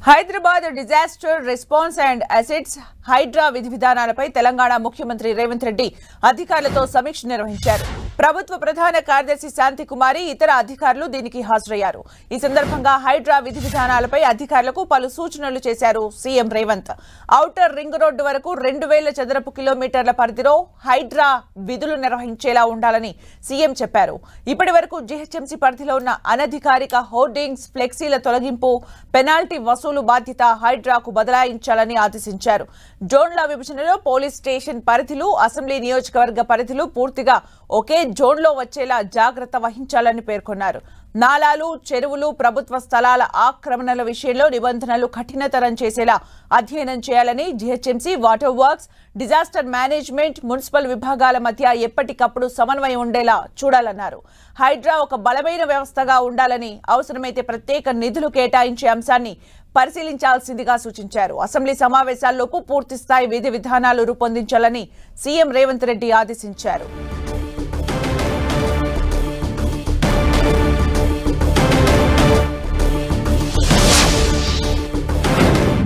Hyderabad disaster response and assets HYDRAA విధి విధానాలపై తెలంగాణ ముఖ్యమంత్రి రేవంత్ రెడ్డి అధికారులతో సమీక్ష నిర్వహించారు. ప్రభుత్వ ప్రధాన కార్యదర్శి శాంతి కుమారి ఇతర అధికారులు దీనికి హాజరయ్యారు. ఈ సందర్భంగా హైడ్రా విధి విధానాలపై అధికారులకు పలు సూచనలు చేశారు CM Revanth. Outer ring road వరకు 2000 చదరపు కిలోమీటర్ల పరిధిలో హైడ్రా విధులు నిర్వహించేలా ఉండాలని సీఎం చెప్పారు. ఇప్పటి వరకు జీహెచ్ఎంసీ పరిధిలో ఉన్న అనధికారిక హోర్డింగ్స్, ఫ్లెక్సీల తొలగింపు, పెనాల్టీ వసూలు బాధ్యత హైడ్రాకు బదలాయించాలని ఆదేశించారు. జోన్ల విభజనలో పోలీస్ స్టేషన్ పరిధిలు, అసెంబ్లీ నియోజకవర్గ పరిధిలు పూర్తిగా ఒకే జోన్లో వచ్చేలా జాగ్రత్త వహించాలని పేర్కొన్నారు. నాలాలు, చెరువులు, ప్రభుత్వ స్థలాల ఆక్రమణల విషయంలో నిబంధనలు కఠినతరం చేసేలా అధ్యయనం చేయాలని, GHMC, water works, disaster management, municipal విభాగాల మధ్య ఎప్పటికప్పుడు సమన్వయం ఉండేలా చూడాలన్నారు. హైడ్రా ఒక బలమైన వ్యవస్థగా ఉండాలని, అవసరమైతే ప్రత్యేక నిధులు కేటాయించే అంశాన్ని పరిశీలించాల్సిందిగా సూచించారు. అసెంబ్లీ సమావేశాల్లోపు పూర్తిస్థాయి విధి విధానాలు రూపొందించాలని సీఎం రేవంత్ రెడ్డి ఆదేశించారు.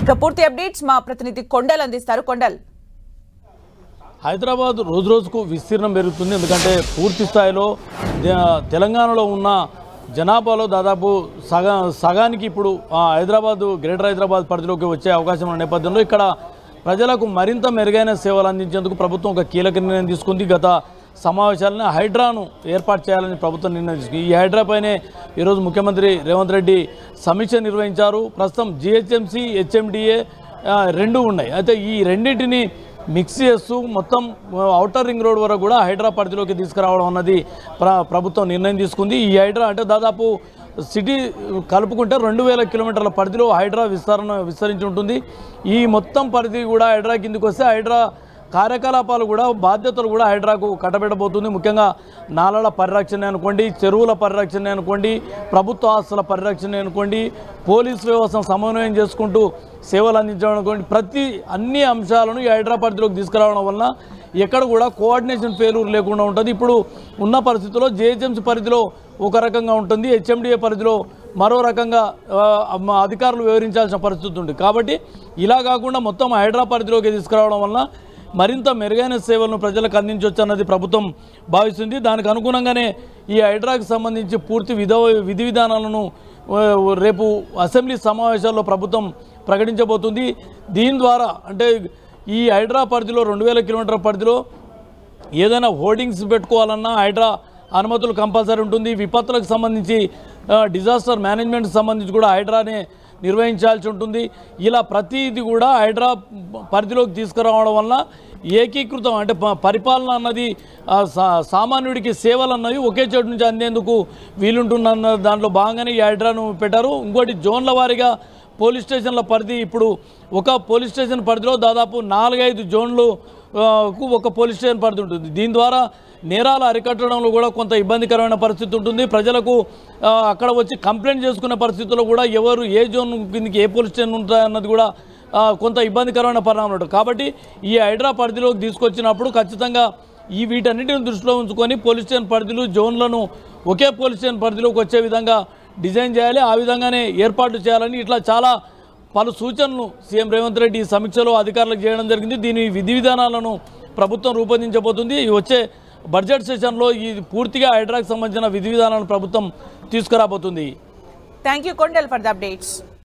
ఇక పూర్తి అప్డేట్స్ మా ప్రతినిధి కొండల్ అందిస్తారు. కొండల్, హైదరాబాద్ రోజు రోజుకు విస్తీర్ణం పెరుగుతుంది. ఎందుకంటే పూర్తి స్థాయిలో తెలంగాణలో ఉన్న జనాభాలో దాదాపు సగానికి ఇప్పుడు హైదరాబాద్, గ్రేటర్ హైదరాబాద్ పరిధిలోకి వచ్చే అవకాశం ఉన్న నేపథ్యంలో ఇక్కడ ప్రజలకు మరింత మెరుగైన సేవలు అందించేందుకు ప్రభుత్వం ఒక కీలక నిర్ణయం తీసుకుంది. గత సమావేశాలను హైడ్రాను ఏర్పాటు చేయాలని ప్రభుత్వం నిర్ణయం తీసుకుంది. ఈ హైడ్రాపైనే ఈరోజు ముఖ్యమంత్రి రేవంత్ రెడ్డి సమీక్ష నిర్వహించారు. ప్రస్తుతం జీహెచ్ఎంసీ, హెచ్ఎండిఏ రెండు ఉన్నాయి. అయితే ఈ రెండింటిని మిక్స్ చేస్తూ మొత్తం ఔటర్ రింగ్ రోడ్ వరకు కూడా హైడ్రా పరిధిలోకి తీసుకురావడం అన్నది ప్రభుత్వం నిర్ణయం తీసుకుంది. ఈ హైడ్రా అంటే దాదాపు సిటీ కలుపుకుంటే 2000 కిలోమీటర్ల పరిధిలో హైడ్రా విస్తరించి ఉంటుంది. ఈ మొత్తం పరిధి కూడా హైడ్రా కిందికి వస్తే హైడ్రా కార్యకలాపాలు కూడా, బాధ్యతలు కూడా హైడ్రాకు కట్టబెట్టబోతుంది. ముఖ్యంగా నాలల పరిరక్షణ అనుకోండి, చెరువుల పరిరక్షణ అనుకోండి, ప్రభుత్వ ఆస్తుల పరిరక్షణ అనుకోండి, పోలీస్ వ్యవస్థను సమన్వయం చేసుకుంటూ సేవలు అందించడం అనుకోండి, అన్ని అంశాలను ఈ హైడ్రా పరిధిలోకి తీసుకురావడం వలన ఎక్కడ కూడా కోఆర్డినేషన్ ఫెయిల్యూర్ లేకుండా ఉంటుంది. ఇప్పుడు ఉన్న పరిస్థితుల్లో జీహెచ్ఎంసీ పరిధిలో ఒక రకంగా ఉంటుంది, హెచ్ఎండిఏ పరిధిలో మరో రకంగా అధికారులు వివరించాల్సిన పరిస్థితి ఉంది. కాబట్టి ఇలా కాకుండా మొత్తం హైడ్రా పరిధిలోకి తీసుకురావడం వలన మరింత మెరుగైన సేవలను ప్రజలకు అందించవచ్చు అన్నది ప్రభుత్వం భావిస్తుంది. దానికి అనుగుణంగానే ఈ హైడ్రాకు సంబంధించి పూర్తి విధి విధానాలను రేపు అసెంబ్లీ సమావేశాల్లో ప్రభుత్వం ప్రకటించబోతుంది. దీని ద్వారా అంటే ఈ హైడ్రా పరిధిలో 2000 కిలోమీటర్ల పరిధిలో ఏదైనా హోర్డింగ్స్ పెట్టుకోవాలన్నా హైడ్రా అనుమతులు కంపల్సరీ ఉంటుంది. విపత్తులకు సంబంధించి, డిజాస్టర్ మేనేజ్మెంట్కి సంబంధించి కూడా హైడ్రానే నిర్వహించాల్సి ఉంటుంది. ఇలా ప్రతిదీ కూడా హైడ్రా పరిధిలోకి తీసుకురావడం వల్ల ఏకీకృతం అంటే పరిపాలన అన్నది సామాన్యుడికి సేవలు అన్నవి ఒకే చోటు నుంచి అందేందుకు వీలుంటుందన్న దాంట్లో భాగంగానే ఈ హైడ్రాను పెట్టారు. ఇంకోటి జోన్ల వారీగా పోలీస్ స్టేషన్ల పరిధి, ఇప్పుడు ఒక పోలీస్ స్టేషన్ పరిధిలో దాదాపు 4-5 జోన్లకు ఒక పోలీస్ స్టేషన్ పరిధి ఉంటుంది. దీని ద్వారా నేరాలు అరికట్టడంలో కూడా కొంత ఇబ్బందికరమైన పరిస్థితి ఉంటుంది. ప్రజలకు అక్కడ వచ్చి కంప్లైంట్ చేసుకునే పరిస్థితుల్లో కూడా ఎవరు ఏ జోన్ కిందకి ఏ పోలీస్ స్టేషన్ ఉంటాయన్నది కూడా కొంత ఇబ్బందికరమైన పరిణామం ఉంటుంది. కాబట్టి ఈ హైడ్రా పరిధిలోకి తీసుకొచ్చినప్పుడు ఖచ్చితంగా వీటన్నిటిని దృష్టిలో ఉంచుకొని పోలీస్ స్టేషన్ పరిధిలో జోన్లను ఒకే పోలీస్ స్టేషన్ పరిధిలోకి వచ్చే విధంగా డిజైన్ చేయాలి. ఆ విధంగానే ఏర్పాటు చేయాలని ఇట్లా చాలా పలు సూచనలు సీఎం రేవంత్ రెడ్డి ఈ సమీక్షలో అధికారులకు చేయడం జరిగింది. దీని విధి విధానాలను ప్రభుత్వం రూపొందించబోతుంది. వచ్చే బడ్జెట్ సెషన్లో ఈ పూర్తిగా హైడ్రాకు సంబంధించిన విధి విధానాలను ప్రభుత్వం తీసుకురాబోతుంది. Thank you Kondal for the updates.